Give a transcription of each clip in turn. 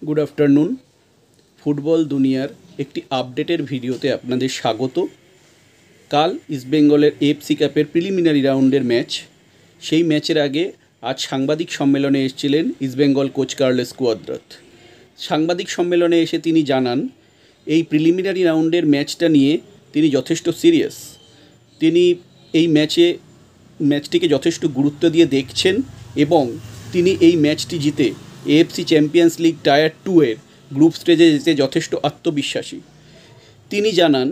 Good afternoon. Football দুনিয়ার একটি আপডেটের ভিডিওতে আপনাদের স্বাগত। কাল ইস্টবেঙ্গলের এএফসি কাপের প্রিলিমিনারি রাউন্ডের ম্যাচ। সেই ম্যাচের আগে আজ সাংবাদিক সম্মেলনে এসেছিলেন ইস্টবেঙ্গল কোচ কার্লোস কুয়াদ্রাত। সাংবাদিক সম্মেলনে এসে তিনি জানান এই প্রিলিমিনারি রাউন্ডের ম্যাচটা নিয়ে তিনি যথেষ্ট সিরিয়াস। তিনি এই ম্যাচটিকে যথেষ্ট গুরুত্ব দিয়ে দেখছেন এবং তিনি এই ম্যাচটি জিতে এএফসি চ্যাম্পিয়ন্স লিগ টায়ার 2-এর গ্রুপ স্টেজে যেতে যথেষ্ট আত্মবিশ্বাসী। তিনি জানান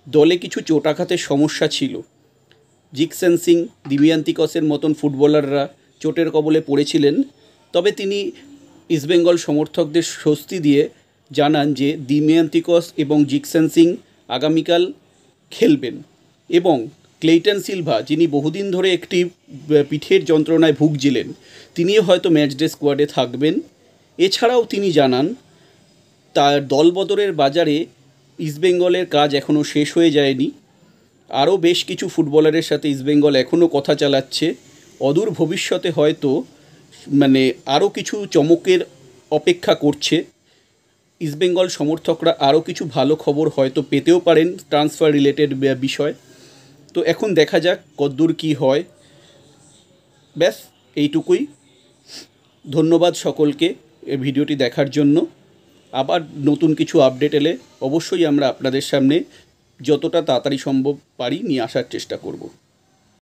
দলে কিছু চোটাঘাতের সমস্যা ছিল। জিকসন সিং, দিমিয়ান্তিকসের মতন ফুটবলাররা চোটের কবলে পড়েছিলেন, তবে তিনি ইস্টবেঙ্গল সমর্থকদের স্বস্তি দিয়ে জানান যে দিমিয়ান্তিকস এবং জিকসন সিং আগামীকাল খেলবেন এবং ক্লেইটন সিলভা, যিনি বহুদিন ধরে একটি পিঠের যন্ত্রণায় ভুগছিলেন, তিনিও হয়তো ম্যাচডে স্কোয়াডে থাকবেন। এছাড়াও তিনি জানান তার দলবদলের বাজারে ইস্টবেঙ্গলের কাজ এখনও শেষ হয়ে যায়নি। আরও বেশ কিছু ফুটবলারের সাথে ইস্টবেঙ্গল এখনও কথা চালাচ্ছে। অদূর ভবিষ্যতে হয়তো আরও কিছু চমকের অপেক্ষা করছে। ইস্টবেঙ্গল সমর্থকরা আরও কিছু ভালো খবর হয়তো পেতেও পারেন ট্রান্সফার রিলেটেড বিষয়। তো এখন দেখা যাক কদ্দূর কী হয়। ব্যাস এইটুকুই। ধন্যবাদ সকলকে এই ভিডিওটি দেখার জন্য। আবার নতুন কিছু আপডেট এলে অবশ্যই আমরা আপনাদের সামনে যতটা তাড়াতাড়ি সম্ভব পারি নিয়ে আসার চেষ্টা করব।